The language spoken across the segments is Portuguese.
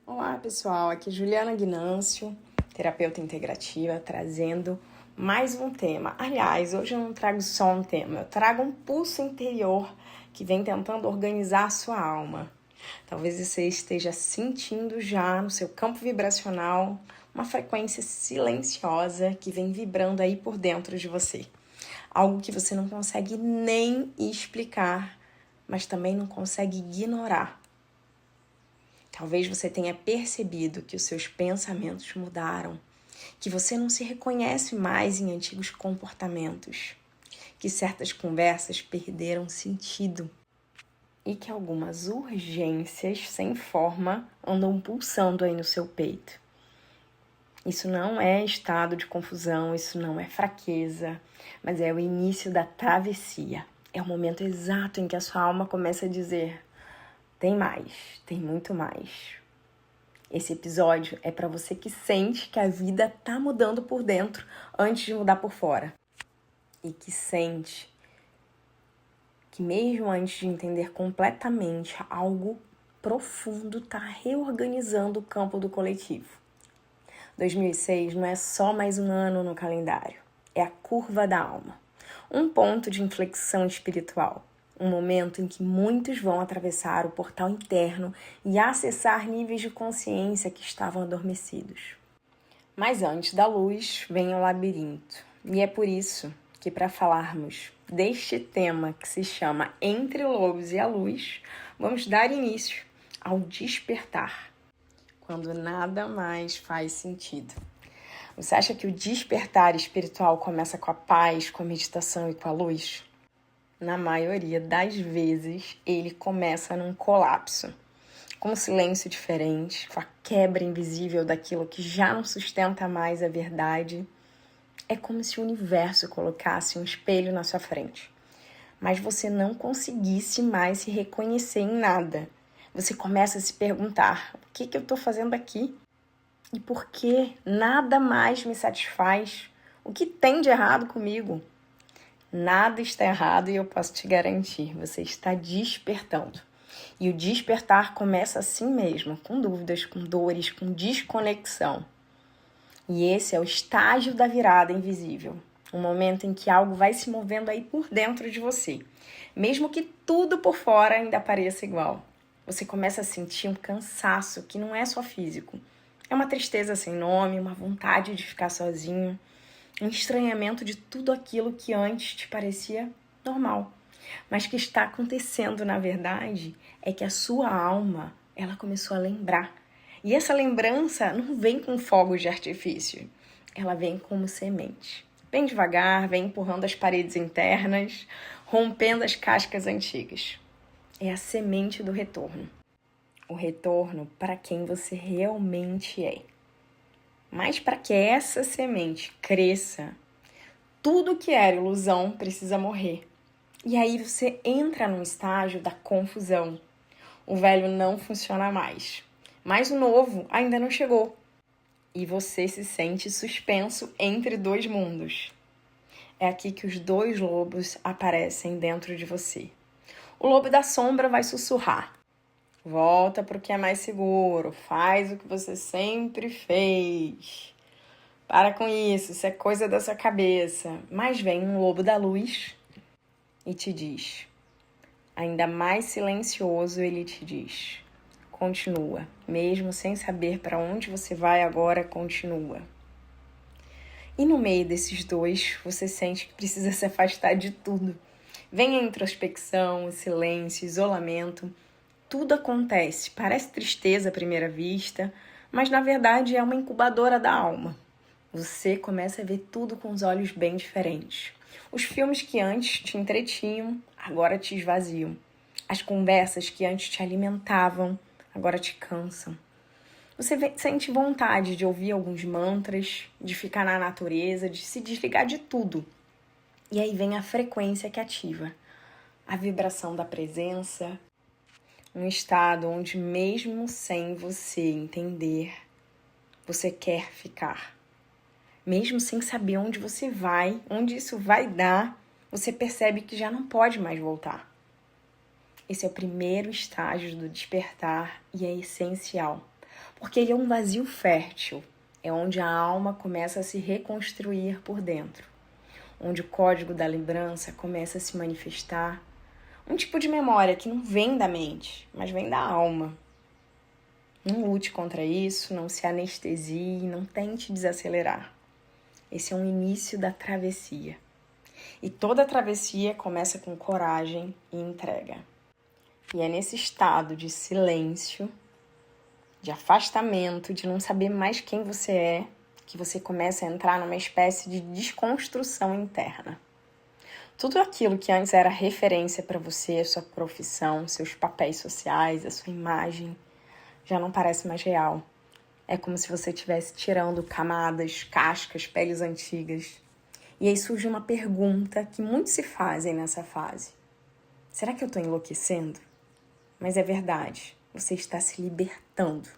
Olá pessoal, aqui é Juliana Guinâncio, terapeuta integrativa, trazendo mais um tema. Aliás, hoje eu não trago só um tema, eu trago um pulso interior que vem tentando organizar a sua alma. Talvez você esteja sentindo já no seu campo vibracional uma frequência silenciosa que vem vibrando aí por dentro de você. Algo que você não consegue nem explicar, mas também não consegue ignorar. Talvez você tenha percebido que os seus pensamentos mudaram, que você não se reconhece mais em antigos comportamentos, que certas conversas perderam sentido e que algumas urgências sem forma andam pulsando aí no seu peito. Isso não é estado de confusão, isso não é fraqueza, mas é o início da travessia. É o momento exato em que a sua alma começa a dizer: tem mais, tem muito mais. Esse episódio é para você que sente que a vida tá mudando por dentro antes de mudar por fora. E que sente que mesmo antes de entender completamente, algo profundo tá reorganizando o campo do coletivo. 2006 não é só mais um ano no calendário, é a curva da alma. Um ponto de inflexão espiritual. Um momento em que muitos vão atravessar o portal interno e acessar níveis de consciência que estavam adormecidos. Mas antes da luz vem o labirinto. E é por isso que, para falarmos deste tema que se chama Entre Lobos e a Luz, vamos dar início ao despertar, quando nada mais faz sentido. Você acha que o despertar espiritual começa com a paz, com a meditação e com a luz? Na maioria das vezes, ele começa num colapso, com um silêncio diferente, com a quebra invisível daquilo que já não sustenta mais a verdade. É como se o universo colocasse um espelho na sua frente, mas você não conseguisse mais se reconhecer em nada. Você começa a se perguntar: o que eu estou fazendo aqui? E por que nada mais me satisfaz? O que tem de errado comigo? Nada está errado e eu posso te garantir, você está despertando. E o despertar começa assim mesmo, com dúvidas, com dores, com desconexão. E esse é o estágio da virada invisível, um momento em que algo vai se movendo aí por dentro de você, mesmo que tudo por fora ainda pareça igual. Você começa a sentir um cansaço que não é só físico, é uma tristeza sem nome, uma vontade de ficar sozinho, um estranhamento de tudo aquilo que antes te parecia normal. Mas o que está acontecendo, na verdade, é que a sua alma, ela começou a lembrar. E essa lembrança não vem com fogos de artifício, ela vem como semente. Bem devagar, vem empurrando as paredes internas, rompendo as cascas antigas. É a semente do retorno. O retorno para quem você realmente é. Mas para que essa semente cresça, tudo que era ilusão precisa morrer. E aí você entra num estágio da confusão. O velho não funciona mais, mas o novo ainda não chegou. E você se sente suspenso entre dois mundos. É aqui que os dois lobos aparecem dentro de você. O lobo da sombra vai sussurrar: volta para o que é mais seguro, faz o que você sempre fez. Para com isso é coisa da sua cabeça. Mas vem um lobo da luz e te diz, ainda mais silencioso, ele te diz: continua, mesmo sem saber para onde você vai agora, continua. E no meio desses dois, você sente que precisa se afastar de tudo. Vem a introspecção, o silêncio, o isolamento. Tudo acontece, parece tristeza à primeira vista, mas na verdade é uma incubadora da alma. Você começa a ver tudo com os olhos bem diferentes. Os filmes que antes te entretinham, agora te esvaziam. As conversas que antes te alimentavam, agora te cansam. Você sente vontade de ouvir alguns mantras, de ficar na natureza, de se desligar de tudo. E aí vem a frequência que ativa, a vibração da presença, um estado onde mesmo sem você entender, você quer ficar. Mesmo sem saber onde você vai, onde isso vai dar, você percebe que já não pode mais voltar. Esse é o primeiro estágio do despertar e é essencial. Porque ele é um vazio fértil, é onde a alma começa a se reconstruir por dentro, onde o código da lembrança começa a se manifestar, um tipo de memória que não vem da mente, mas vem da alma. Não lute contra isso, não se anestesie, não tente desacelerar. Esse é um início da travessia. E toda travessia começa com coragem e entrega. E é nesse estado de silêncio, de afastamento, de não saber mais quem você é, que você começa a entrar numa espécie de desconstrução interna. Tudo aquilo que antes era referência para você, a sua profissão, seus papéis sociais, a sua imagem, já não parece mais real. É como se você estivesse tirando camadas, cascas, peles antigas. E aí surge uma pergunta que muitos se fazem nessa fase. Será que eu estou enlouquecendo? Mas é verdade, você está se libertando.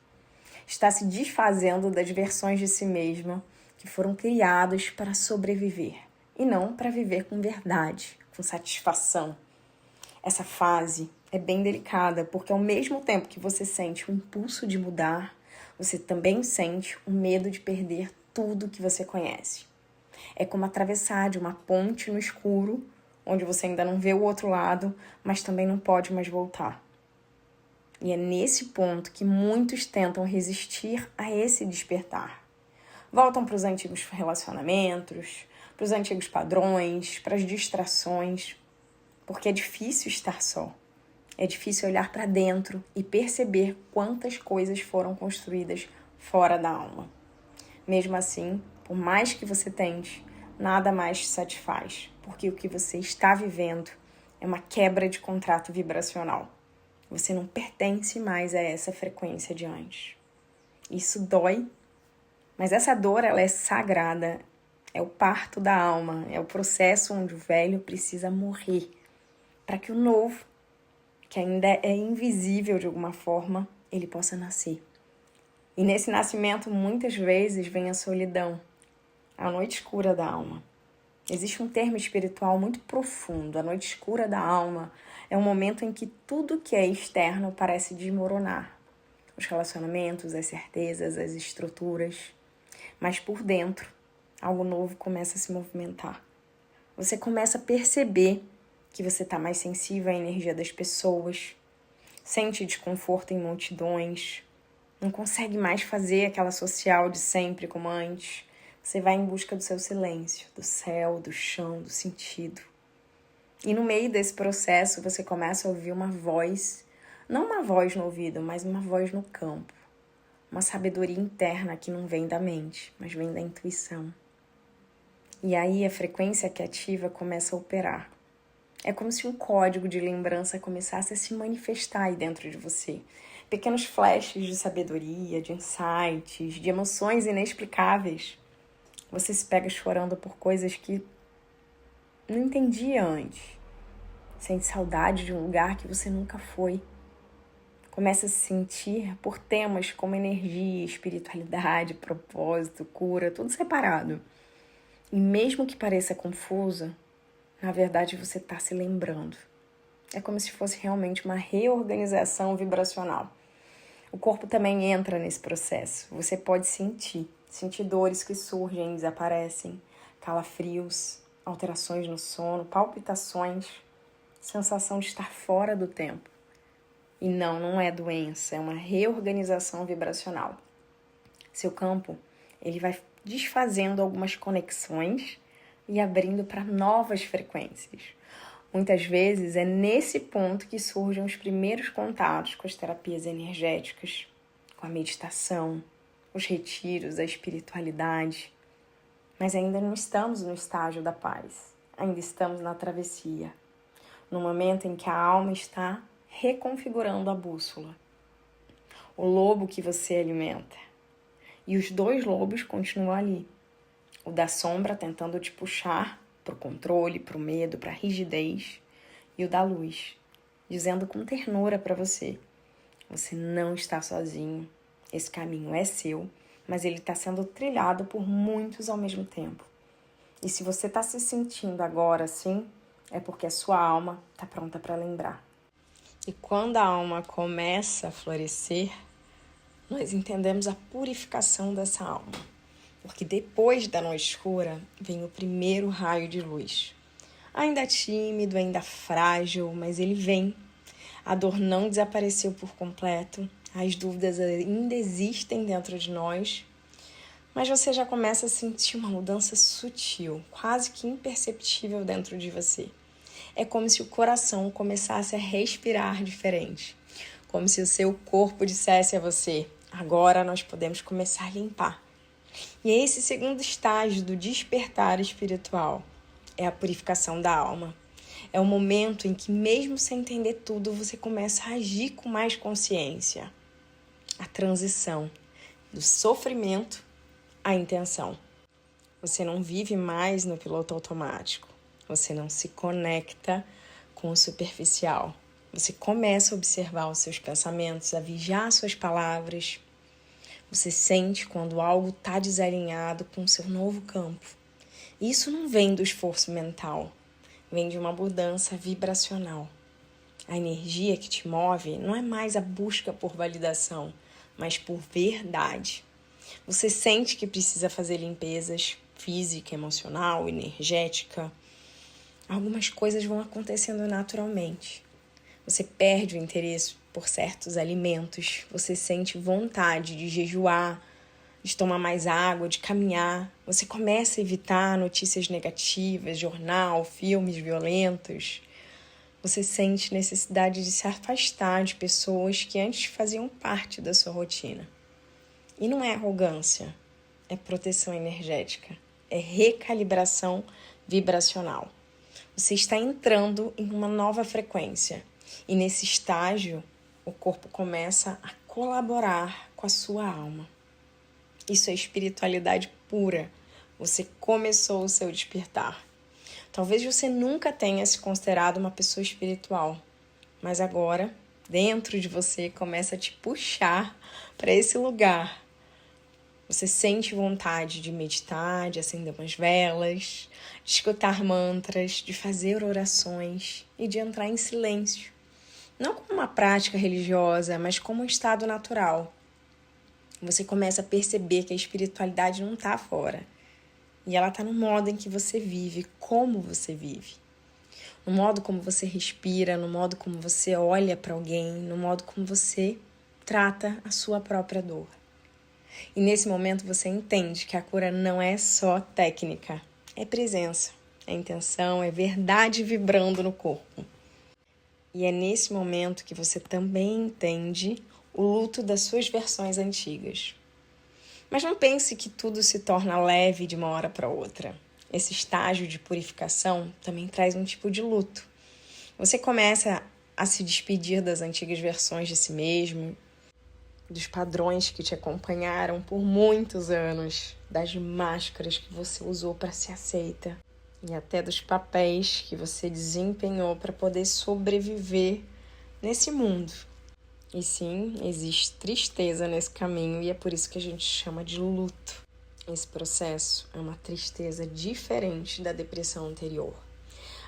Está se desfazendo das versões de si mesma que foram criadas para sobreviver. E não para viver com verdade, com satisfação. Essa fase é bem delicada, porque ao mesmo tempo que você sente o impulso de mudar, você também sente o medo de perder tudo que você conhece. É como atravessar de uma ponte no escuro, onde você ainda não vê o outro lado, mas também não pode mais voltar. E é nesse ponto que muitos tentam resistir a esse despertar. Voltam para os antigos relacionamentos, para os antigos padrões, para as distrações, porque é difícil estar só. É difícil olhar para dentro e perceber quantas coisas foram construídas fora da alma. Mesmo assim, por mais que você tente, nada mais te satisfaz, porque o que você está vivendo é uma quebra de contrato vibracional. Você não pertence mais a essa frequência de antes. Isso dói, mas essa dor ela é sagrada. É o parto da alma, é o processo onde o velho precisa morrer para que o novo, que ainda é invisível de alguma forma, ele possa nascer. E nesse nascimento, muitas vezes, vem a solidão, a noite escura da alma. Existe um termo espiritual muito profundo, a noite escura da alma. É um momento em que tudo que é externo parece desmoronar. Os relacionamentos, as certezas, as estruturas. Mas por dentro, algo novo começa a se movimentar. Você começa a perceber que você está mais sensível à energia das pessoas, sente desconforto em multidões, não consegue mais fazer aquela social de sempre como antes. Você vai em busca do seu silêncio, do céu, do chão, do sentido. E no meio desse processo você começa a ouvir uma voz, não uma voz no ouvido, mas uma voz no campo. Uma sabedoria interna que não vem da mente, mas vem da intuição. E aí a frequência que ativa começa a operar. É como se um código de lembrança começasse a se manifestar aí dentro de você. Pequenos flashes de sabedoria, de insights, de emoções inexplicáveis. Você se pega chorando por coisas que não entendia antes. Sente saudade de um lugar que você nunca foi. Começa a se sentir por temas como energia, espiritualidade, propósito, cura, tudo separado. E mesmo que pareça confuso, na verdade você está se lembrando. É como se fosse realmente uma reorganização vibracional. O corpo também entra nesse processo. Você pode sentir dores que surgem e desaparecem, calafrios, alterações no sono, palpitações, sensação de estar fora do tempo. E não é doença, é uma reorganização vibracional. Seu campo, ele vai desfazendo algumas conexões e abrindo para novas frequências. Muitas vezes é nesse ponto que surgem os primeiros contatos com as terapias energéticas, com a meditação, os retiros, a espiritualidade. Mas ainda não estamos no estágio da paz, ainda estamos na travessia, no momento em que a alma está reconfigurando a bússola, o lobo que você alimenta. E os dois lobos continuam ali, o da sombra tentando te puxar para o controle, para o medo, para a rigidez, e o da luz, dizendo com ternura para você: você não está sozinho, esse caminho é seu, mas ele está sendo trilhado por muitos ao mesmo tempo. E se você está se sentindo agora assim, é porque a sua alma está pronta para lembrar. E quando a alma começa a florescer, nós entendemos a purificação dessa alma. Porque depois da noite escura vem o primeiro raio de luz. Ainda tímido, ainda frágil, mas ele vem. A dor não desapareceu por completo, as dúvidas ainda existem dentro de nós, mas você já começa a sentir uma mudança sutil, quase que imperceptível dentro de você. É como se o coração começasse a respirar diferente, como se o seu corpo dissesse a você: agora nós podemos começar a limpar. E esse segundo estágio do despertar espiritual é a purificação da alma. É o momento em que, mesmo sem entender tudo, você começa a agir com mais consciência. A transição do sofrimento à intenção. Você não vive mais no piloto automático. Você não se conecta com o superficial. Você começa a observar os seus pensamentos, a vigiar suas palavras. Você sente quando algo está desalinhado com o seu novo campo. Isso não vem do esforço mental, vem de uma mudança vibracional. A energia que te move não é mais a busca por validação, mas por verdade. Você sente que precisa fazer limpezas física, emocional, energética. Algumas coisas vão acontecendo naturalmente. Você perde o interesse por certos alimentos, você sente vontade de jejuar, de tomar mais água, de caminhar. Você começa a evitar notícias negativas, jornal, filmes violentos. Você sente necessidade de se afastar de pessoas que antes faziam parte da sua rotina. E não é arrogância, é proteção energética, é recalibração vibracional. Você está entrando em uma nova frequência e nesse estágio o corpo começa a colaborar com a sua alma. Isso é espiritualidade pura. Você começou o seu despertar. Talvez você nunca tenha se considerado uma pessoa espiritual, mas agora, dentro de você, começa a te puxar para esse lugar. Você sente vontade de meditar, de acender umas velas, de escutar mantras, de fazer orações e de entrar em silêncio. Não como uma prática religiosa, mas como um estado natural. Você começa a perceber que a espiritualidade não está fora. E ela está no modo em que você vive, como você vive. No modo como você respira, no modo como você olha para alguém, no modo como você trata a sua própria dor. E nesse momento você entende que a cura não é só técnica, é presença, é intenção, é verdade vibrando no corpo. E é nesse momento que você também entende o luto das suas versões antigas. Mas não pense que tudo se torna leve de uma hora para outra. Esse estágio de purificação também traz um tipo de luto. Você começa a se despedir das antigas versões de si mesmo, dos padrões que te acompanharam por muitos anos, das máscaras que você usou para ser aceita e até dos papéis que você desempenhou para poder sobreviver nesse mundo. E sim, existe tristeza nesse caminho e é por isso que a gente chama de luto. Esse processo é uma tristeza diferente da depressão anterior.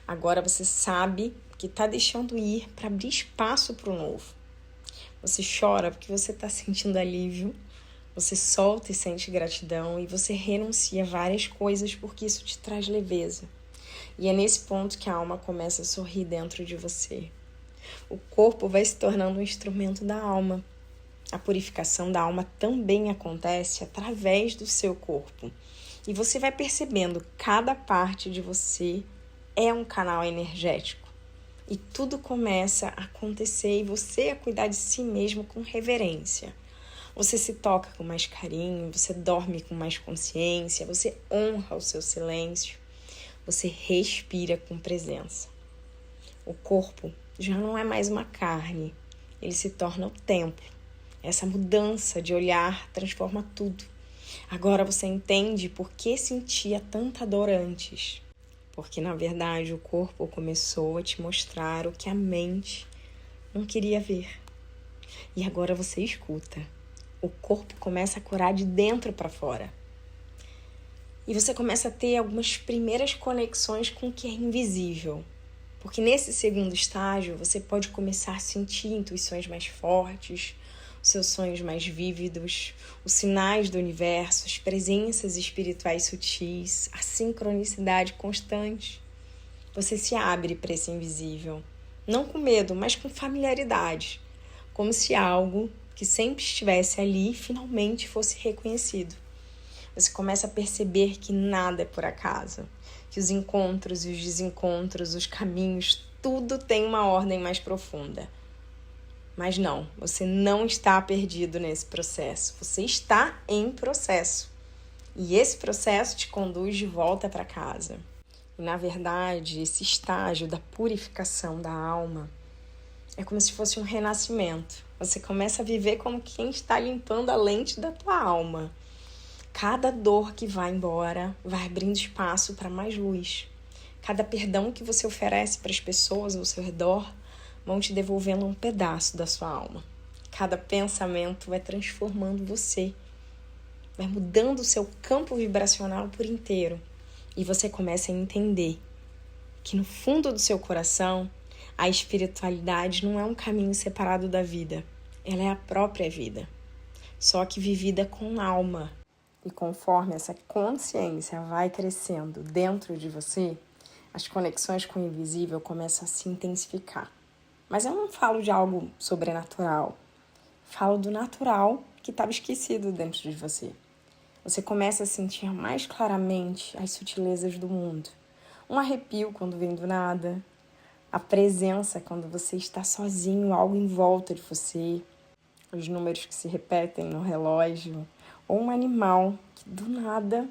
Agora você sabe que está deixando ir para abrir espaço para o novo. Você chora porque você está sentindo alívio, você solta e sente gratidão e você renuncia a várias coisas porque isso te traz leveza. E é nesse ponto que a alma começa a sorrir dentro de você. O corpo vai se tornando um instrumento da alma. A purificação da alma também acontece através do seu corpo. E você vai percebendo que cada parte de você é um canal energético. E tudo começa a acontecer e você a cuidar de si mesmo com reverência. Você se toca com mais carinho, você dorme com mais consciência, você honra o seu silêncio, você respira com presença. O corpo já não é mais uma carne, ele se torna o templo. Essa mudança de olhar transforma tudo. Agora você entende por que sentia tanta dor antes. Porque, na verdade, o corpo começou a te mostrar o que a mente não queria ver. E agora você escuta. O corpo começa a curar de dentro para fora. E você começa a ter algumas primeiras conexões com o que é invisível. Porque nesse segundo estágio, você pode começar a sentir intuições mais fortes, o os seus sonhos mais vívidos, os sinais do universo, as presenças espirituais sutis, a sincronicidade constante. Você se abre para esse invisível, não com medo, mas com familiaridade, como se algo que sempre estivesse ali finalmente fosse reconhecido. Você começa a perceber que nada é por acaso, que os encontros e os desencontros, os caminhos, tudo tem uma ordem mais profunda. Mas não, você não está perdido nesse processo, você está em processo. E esse processo te conduz de volta para casa. E, na verdade, esse estágio da purificação da alma é como se fosse um renascimento. Você começa a viver como quem está limpando a lente da tua alma. Cada dor que vai embora vai abrindo espaço para mais luz. Cada perdão que você oferece para as pessoas ao seu redor vão te devolvendo um pedaço da sua alma. Cada pensamento vai transformando você, vai mudando o seu campo vibracional por inteiro. E você começa a entender que no fundo do seu coração, a espiritualidade não é um caminho separado da vida. Ela é a própria vida, só que vivida com alma. E conforme essa consciência vai crescendo dentro de você, as conexões com o invisível começam a se intensificar. Mas eu não falo de algo sobrenatural. Falo do natural que estava esquecido dentro de você. Você começa a sentir mais claramente as sutilezas do mundo. Um arrepio quando vem do nada. A presença quando você está sozinho, algo em volta de você. Os números que se repetem no relógio. Ou um animal que do nada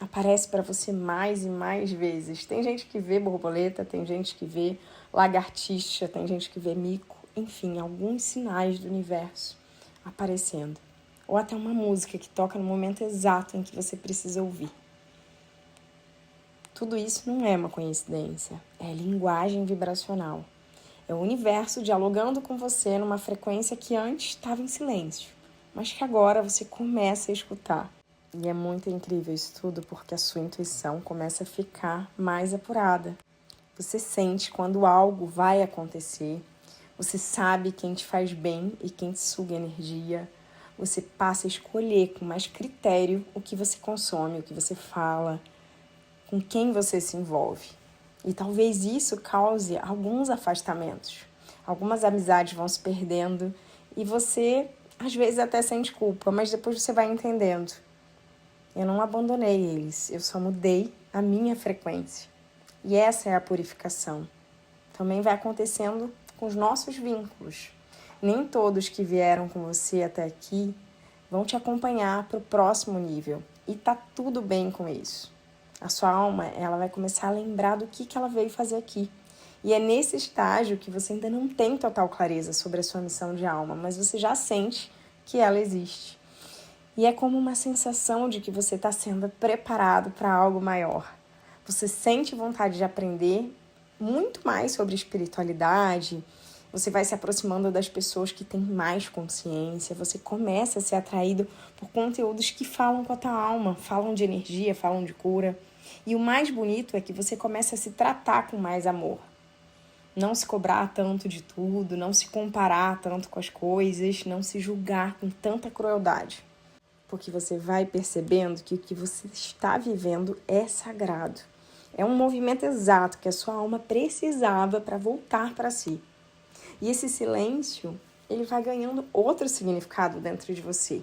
aparece para você mais e mais vezes. Tem gente que vê borboleta, tem gente que vê lagartixa, tem gente que vê mico. Enfim, alguns sinais do universo aparecendo. Ou até uma música que toca no momento exato em que você precisa ouvir. Tudo isso não é uma coincidência, é linguagem vibracional. É o universo dialogando com você numa frequência que antes estava em silêncio, mas que agora você começa a escutar. E é muito incrível isso tudo porque a sua intuição começa a ficar mais apurada. Você sente quando algo vai acontecer, você sabe quem te faz bem e quem te suga energia. Você passa a escolher com mais critério o que você consome, o que você fala, com quem você se envolve. E talvez isso cause alguns afastamentos. Algumas amizades vão se perdendo e você, às vezes, até sente culpa, mas depois você vai entendendo. Eu não abandonei eles, eu só mudei a minha frequência. E essa é a purificação. Também vai acontecendo com os nossos vínculos. Nem todos que vieram com você até aqui vão te acompanhar para o próximo nível. E tá tudo bem com isso. A sua alma, ela vai começar a lembrar do que ela veio fazer aqui. E é nesse estágio que você ainda não tem total clareza sobre a sua missão de alma, mas você já sente que ela existe. E é como uma sensação de que você está sendo preparado para algo maior. Você sente vontade de aprender muito mais sobre espiritualidade, você vai se aproximando das pessoas que têm mais consciência, você começa a ser atraído por conteúdos que falam com a tua alma, falam de energia, falam de cura. E o mais bonito é que você começa a se tratar com mais amor. Não se cobrar tanto de tudo, não se comparar tanto com as coisas, não se julgar com tanta crueldade. Porque você vai percebendo que o que você está vivendo é sagrado. É um movimento exato que a sua alma precisava para voltar para si. E esse silêncio, ele vai ganhando outro significado dentro de você.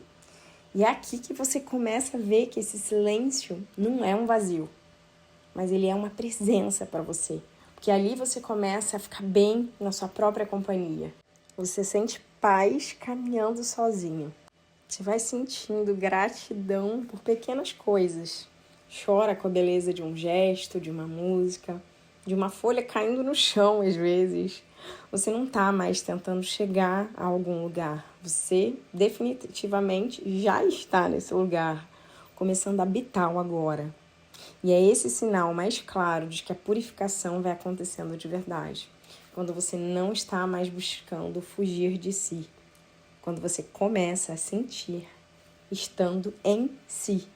E é aqui que você começa a ver que esse silêncio não é um vazio, mas ele é uma presença para você. Porque ali você começa a ficar bem na sua própria companhia. Você sente paz caminhando sozinho. Você vai sentindo gratidão por pequenas coisas. Chora com a beleza de um gesto, de uma música, de uma folha caindo no chão às vezes. Você não está mais tentando chegar a algum lugar. Você definitivamente já está nesse lugar, começando a habitar o agora. E é esse sinal mais claro de que a purificação vai acontecendo de verdade. Quando você não está mais buscando fugir de si. Quando você começa a sentir estando em si.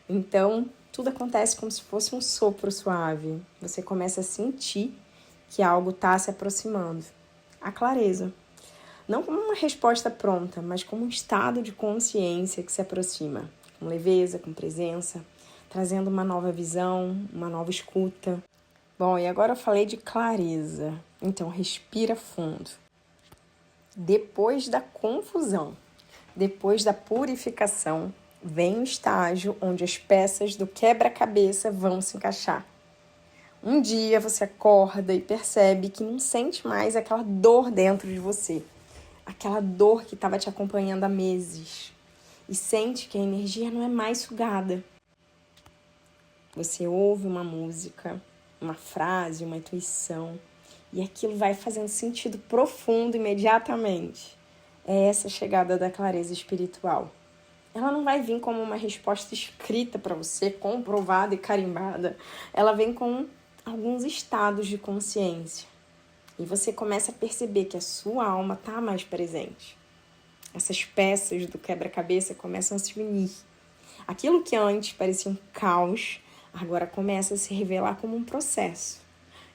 Então, tudo acontece como se fosse um sopro suave. Você começa a sentir que algo está se aproximando. A clareza. Não como uma resposta pronta, mas como um estado de consciência que se aproxima, com leveza, com presença, trazendo uma nova visão, uma nova escuta. Bom, e agora eu falei de clareza, então respira fundo. Depois da confusão, depois da purificação, vem o estágio onde as peças do quebra-cabeça vão se encaixar. Um dia você acorda e percebe que não sente mais aquela dor dentro de você, aquela dor que estava te acompanhando há meses, e sente que a energia não é mais sugada. Você ouve uma música, uma frase, uma intuição, e aquilo vai fazendo sentido profundo imediatamente. É essa chegada da clareza espiritual. Ela não vai vir como uma resposta escrita para você, comprovada e carimbada. Ela vem com alguns estados de consciência. E você começa a perceber que a sua alma está mais presente. Essas peças do quebra-cabeça começam a se unir. Aquilo que antes parecia um caos, agora começa a se revelar como um processo.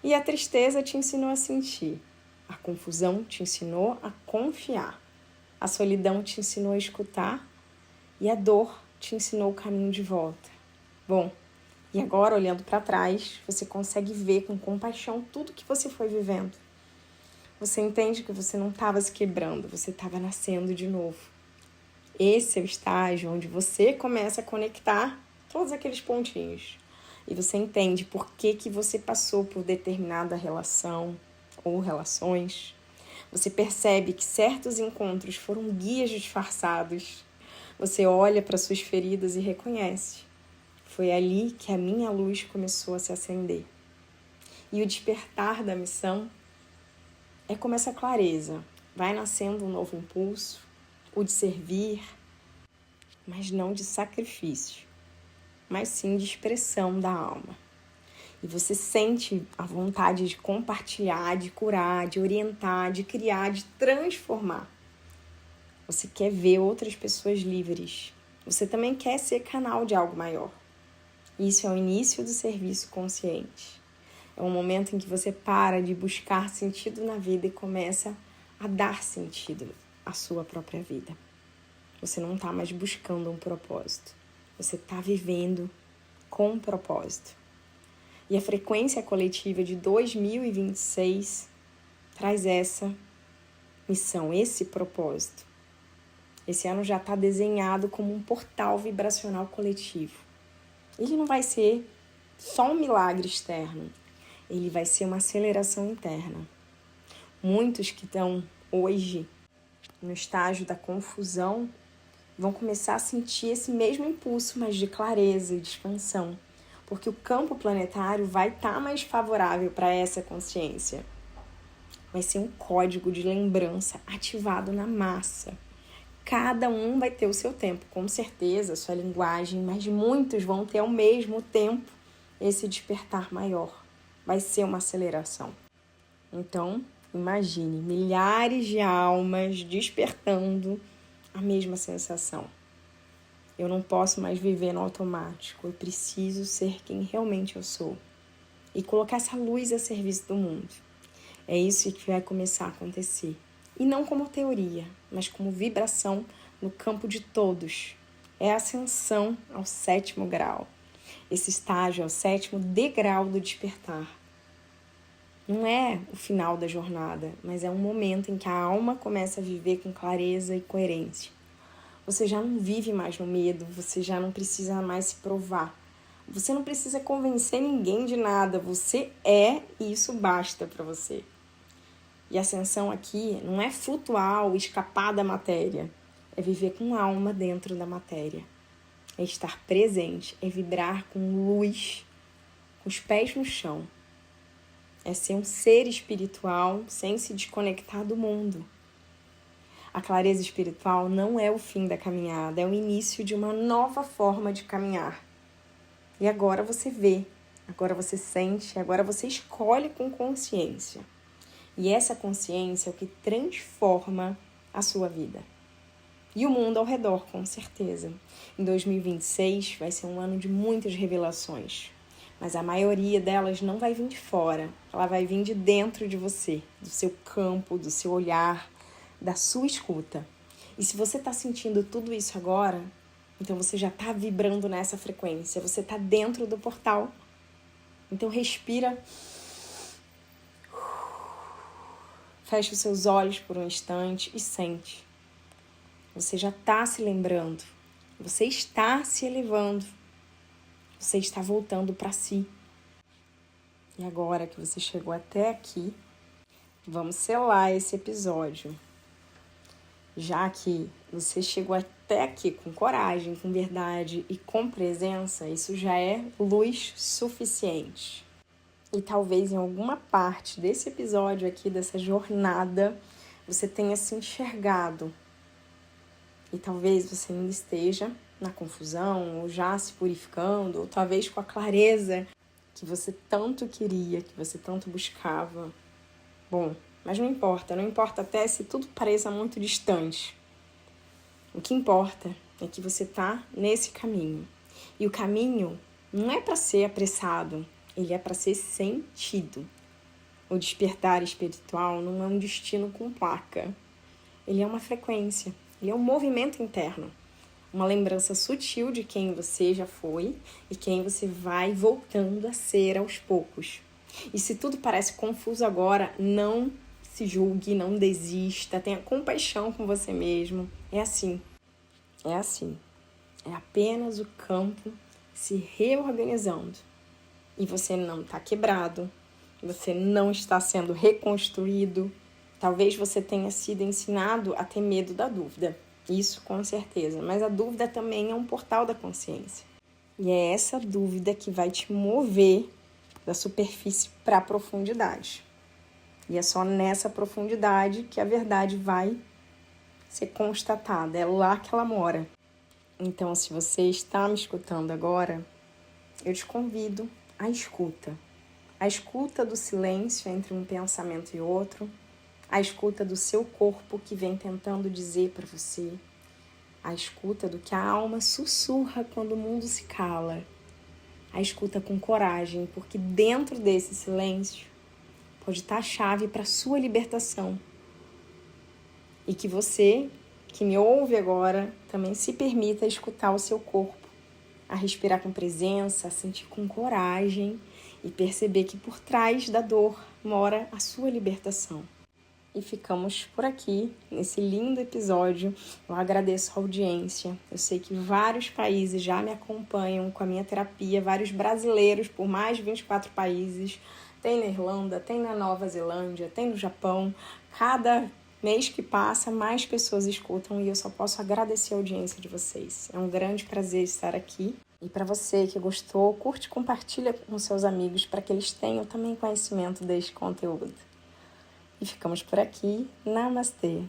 E a tristeza te ensinou a sentir. A confusão te ensinou a confiar. A solidão te ensinou a escutar. E a dor te ensinou o caminho de volta. Bom, e agora, olhando para trás, você consegue ver com compaixão tudo que você foi vivendo. Você entende que você não estava se quebrando, você estava nascendo de novo. Esse é o estágio onde você começa a conectar todos aqueles pontinhos. E você entende por que você passou por determinada relação ou relações. Você percebe que certos encontros foram guias disfarçados. Você olha para suas feridas e reconhece. Foi ali que a minha luz começou a se acender. E o despertar da missão é como essa clareza. Vai nascendo um novo impulso, o de servir, mas não de sacrifício, mas sim de expressão da alma. E você sente a vontade de compartilhar, de curar, de orientar, de criar, de transformar. Você quer ver outras pessoas livres. Você também quer ser canal de algo maior. Isso é o início do serviço consciente. É um momento em que você para de buscar sentido na vida e começa a dar sentido à sua própria vida. Você não está mais buscando um propósito. Você está vivendo com um propósito. E a frequência coletiva de 2026 traz essa missão, esse propósito. Esse ano já está desenhado como um portal vibracional coletivo. Ele não vai ser só um milagre externo, ele vai ser uma aceleração interna. Muitos que estão hoje no estágio da confusão vão começar a sentir esse mesmo impulso, mas de clareza e de expansão, porque o campo planetário vai estar mais favorável para essa consciência. Vai ser um código de lembrança ativado na massa. Cada um vai ter o seu tempo, com certeza, a sua linguagem, mas muitos vão ter ao mesmo tempo esse despertar maior. Vai ser uma aceleração. Então, imagine milhares de almas despertando a mesma sensação. Eu não posso mais viver no automático, eu preciso ser quem realmente eu sou. E colocar essa luz a serviço do mundo. É isso que vai começar a acontecer. E não como teoria, mas como vibração no campo de todos. É a ascensão ao 7º grau. Esse estágio é o 7º degrau do despertar. Não é o final da jornada, mas é um momento em que a alma começa a viver com clareza e coerência. Você já não vive mais no medo, você já não precisa mais se provar. Você não precisa convencer ninguém de nada, você é e isso basta para você. E a ascensão aqui não é flutuar ou escapar da matéria, é viver com alma dentro da matéria. É estar presente, é vibrar com luz, com os pés no chão. É ser um ser espiritual sem se desconectar do mundo. A clareza espiritual não é o fim da caminhada, é o início de uma nova forma de caminhar. E agora você vê, agora você sente, agora você escolhe com consciência. E essa consciência é o que transforma a sua vida. E o mundo ao redor, com certeza. Em 2026 vai ser um ano de muitas revelações. Mas a maioria delas não vai vir de fora. Ela vai vir de dentro de você, do seu campo, do seu olhar, da sua escuta. E se você está sentindo tudo isso agora, então você já está vibrando nessa frequência, você está dentro do portal. Então respira. Feche os seus olhos por um instante e sente. Você já está se lembrando. Você está se elevando. Você está voltando para si. E agora que você chegou até aqui, vamos selar esse episódio. Já que você chegou até aqui com coragem, com verdade e com presença, isso já é luz suficiente. E talvez em alguma parte desse episódio aqui, dessa jornada, você tenha se enxergado. E talvez você ainda esteja na confusão, ou já se purificando, ou talvez com a clareza que você tanto queria, que você tanto buscava. Bom, mas não importa até se tudo pareça muito distante. O que importa é que você está nesse caminho. E o caminho não é para ser apressado, ele é para ser sentido. O despertar espiritual não é um destino com placa. Ele é uma frequência, ele é um movimento interno. Uma lembrança sutil de quem você já foi e quem você vai voltando a ser aos poucos. E se tudo parece confuso agora, não se julgue, não desista, tenha compaixão com você mesmo. É assim. É apenas o campo se reorganizando. E você não está quebrado, você não está sendo reconstruído. Talvez você tenha sido ensinado a ter medo da dúvida. Isso com certeza. Mas a dúvida também é um portal da consciência. E é essa dúvida que vai te mover da superfície para a profundidade. E é só nessa profundidade que a verdade vai ser constatada. É lá que ela mora. Então, se você está me escutando agora, eu te convido à escuta. A escuta do silêncio entre um pensamento e outro. A escuta do seu corpo que vem tentando dizer para você. A escuta do que a alma sussurra quando o mundo se cala. A escuta com coragem, porque dentro desse silêncio pode estar a chave para a sua libertação. E que você, que me ouve agora, também se permita escutar o seu corpo, a respirar com presença, a sentir com coragem e perceber que por trás da dor mora a sua libertação. E ficamos por aqui, nesse lindo episódio. Eu agradeço a audiência. Eu sei que vários países já me acompanham com a minha terapia, vários brasileiros por mais de 24 países. Tem na Irlanda, tem na Nova Zelândia, tem no Japão. Cada mês que passa, mais pessoas escutam e eu só posso agradecer a audiência de vocês. É um grande prazer estar aqui. E para você que gostou, curte e compartilha com seus amigos para que eles tenham também conhecimento deste conteúdo. E ficamos por aqui. Namastê!